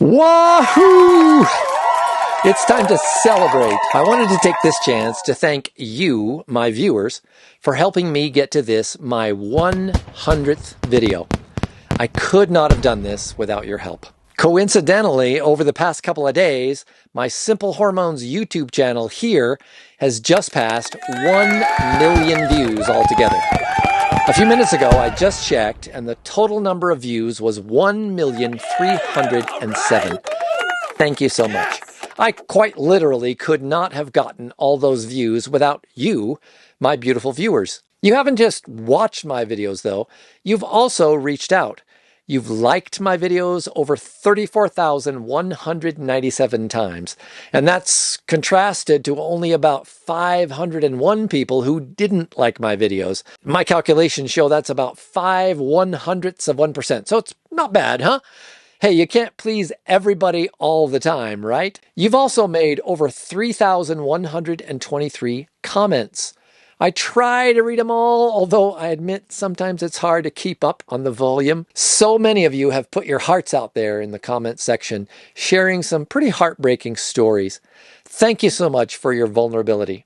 Wahoo! It's time to celebrate. I wanted to take this chance to thank you, my viewers, for helping me get to this, my 100th video. I could not have done this without your help. Coincidentally, over the past couple of days, my Simple Hormones YouTube channel here has just passed 1 million views altogether. A few minutes ago, I just checked, and the total number of views was 1,307,000. Thank you so much. I quite literally could not have gotten all those views without you, my beautiful viewers. You haven't just watched my videos, though. You've also reached out. You've liked my videos over 34,197 times, and that's contrasted to only about 501 people who didn't like my videos. My calculations show that's about 0.05%, so it's not bad, huh? Hey, you can't please everybody all the time, right? You've also made over 3,123 comments. I try to read them all, although I admit sometimes it's hard to keep up on the volume. So many of you have put your hearts out there in the comment section, sharing some pretty heartbreaking stories. Thank you so much for your vulnerability.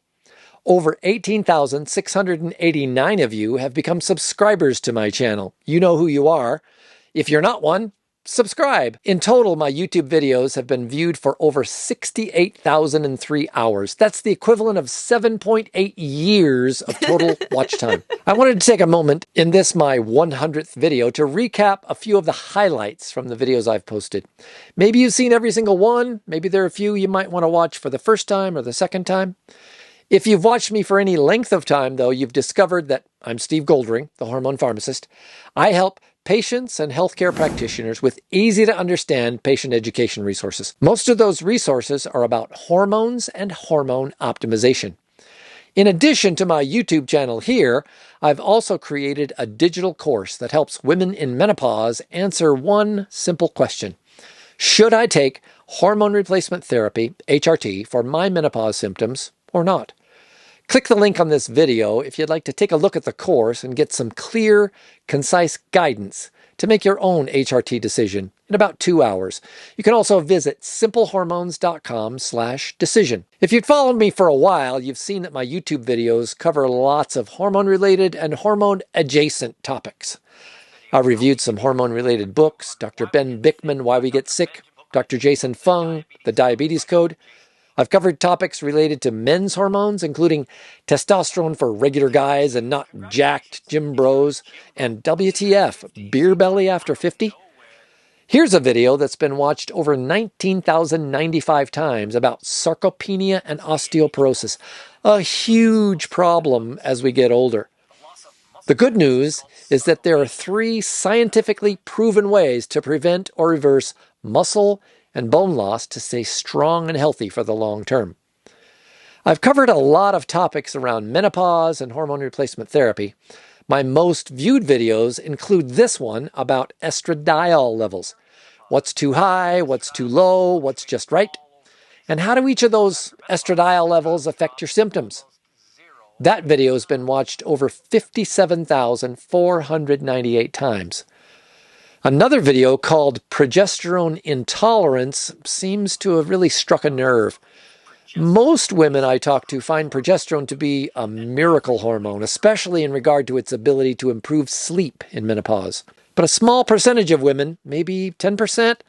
Over 18,689 of you have become subscribers to my channel. You know who you are. If you're not one, subscribe. In total, my YouTube videos have been viewed for over 68,003 hours. That's the equivalent of 7.8 years of total watch time. I wanted to take a moment in this, my 100th video, to recap a few of the highlights from the videos I've posted. Maybe you've seen every single one. Maybe there are a few you might want to watch for the first time or the second time. If you've watched me for any length of time, though, you've discovered that I'm Steve Goldring, the Hormone Pharmacist. I help patients and healthcare practitioners with easy-to-understand patient education resources. Most of those resources are about hormones and hormone optimization. In addition to my YouTube channel here, I've also created a digital course that helps women in menopause answer one simple question. Should I take hormone replacement therapy, HRT, for my menopause symptoms or not? Click the link on this video if you'd like to take a look at the course and get some clear, concise guidance to make your own HRT decision in about 2 hours. You can also visit simplehormones.com/decision. If you've followed me for a while, you've seen that my YouTube videos cover lots of hormone-related and hormone-adjacent topics. I've reviewed some hormone-related books, Dr. Ben Bickman, Why We Get Sick, Dr. Jason Fung, The Diabetes Code. I've covered topics related to men's hormones, including testosterone for regular guys and not jacked gym bros, and WTF, beer belly after 50. Here's a video that's been watched over 19,095 times about sarcopenia and osteoporosis, a huge problem as we get older. The good news is that there are 3 scientifically proven ways to prevent or reverse muscle and bone loss to stay strong and healthy for the long term. I've covered a lot of topics around menopause and hormone replacement therapy. My most viewed videos include this one about estradiol levels. What's too high, what's too low, what's just right, and how do each of those estradiol levels affect your symptoms? That video has been watched over 57,498 times. Another video called Progesterone Intolerance seems to have really struck a nerve. Most women I talk to find progesterone to be a miracle hormone, especially in regard to its ability to improve sleep in menopause. But a small percentage of women, maybe 10%,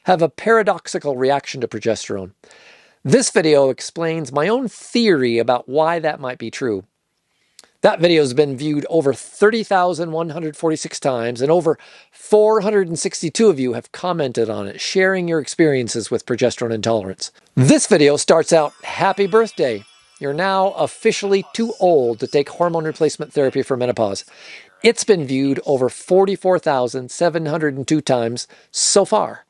have a paradoxical reaction to progesterone. This video explains my own theory about why that might be true. That video has been viewed over 30,146 times, and over 462 of you have commented on it, sharing your experiences with progesterone intolerance. This video starts out, happy birthday. You're now officially too old to take hormone replacement therapy for menopause. It's been viewed over 44,702 times so far.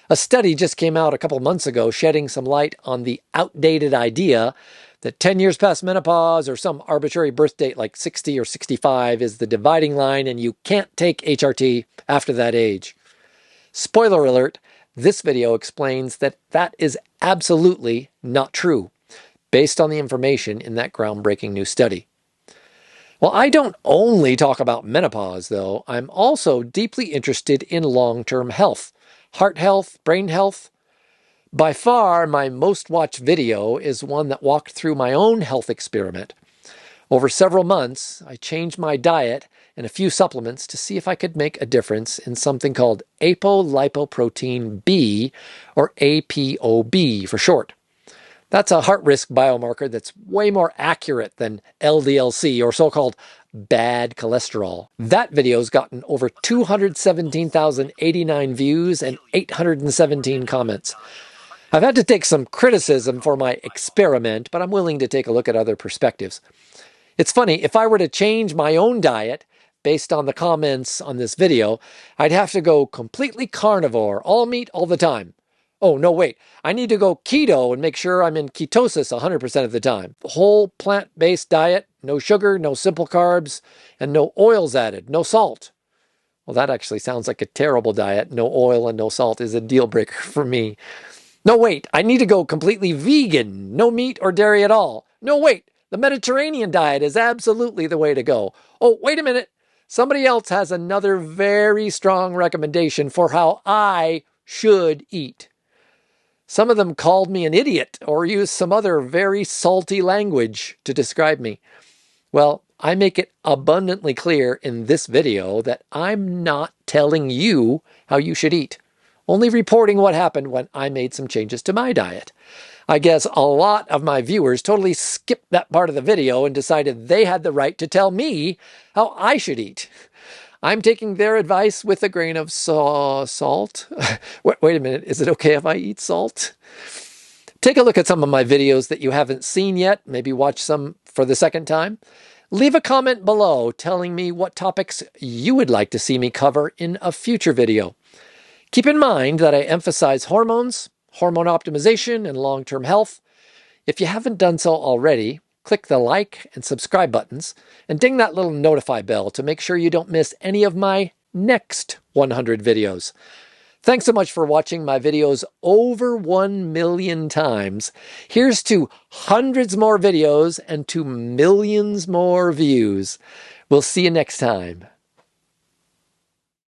A study just came out a couple months ago shedding some light on the outdated idea that 10 years past menopause or some arbitrary birth date like 60 or 65 is the dividing line and you can't take HRT after that age. Spoiler alert, this video explains that that is absolutely not true, based on the information in that groundbreaking new study. Well, I don't only talk about menopause, though. I'm also deeply interested in long-term health. heart health, brain health. By far, my most watched video is one that walked through my own health experiment. Over several months, I changed my diet and a few supplements to see if I could make a difference in something called apolipoprotein B, or ApoB for short. That's a heart risk biomarker that's way more accurate than LDL-C, or so-called bad cholesterol. That video's gotten over 217,089 views and 817 comments. I've had to take some criticism for my experiment, but I'm willing to take a look at other perspectives. It's funny, if I were to change my own diet based on the comments on this video, I'd have to go completely carnivore, all meat all the time. Oh, no, wait. I need to go keto and make sure I'm in ketosis 100% of the time. Whole plant-based diet, no sugar, no simple carbs, and no oils added, no salt. Well, that actually sounds like a terrible diet. No oil and no salt is a deal breaker for me. No, wait. I need to go completely vegan, no meat or dairy at all. No, wait. The Mediterranean diet is absolutely the way to go. Oh, wait a minute. Somebody else has another very strong recommendation for how I should eat. Some of them called me an idiot or used some other very salty language to describe me. Well, I make it abundantly clear in this video that I'm not telling you how you should eat, only reporting what happened when I made some changes to my diet. I guess a lot of my viewers totally skipped that part of the video and decided they had the right to tell me how I should eat. I'm taking their advice with a grain of salt. Wait a minute, is it okay if I eat salt? Take a look at some of my videos that you haven't seen yet. Maybe watch some for the second time. Leave a comment below telling me what topics you would like to see me cover in a future video. Keep in mind that I emphasize hormones, hormone optimization, and long-term health. If you haven't done so already, click the like and subscribe buttons and ding that little notify bell to make sure you don't miss any of my next 100 videos. Thanks so much for watching my videos over 1 million times. Here's to hundreds more videos and to millions more views. We'll see you next time.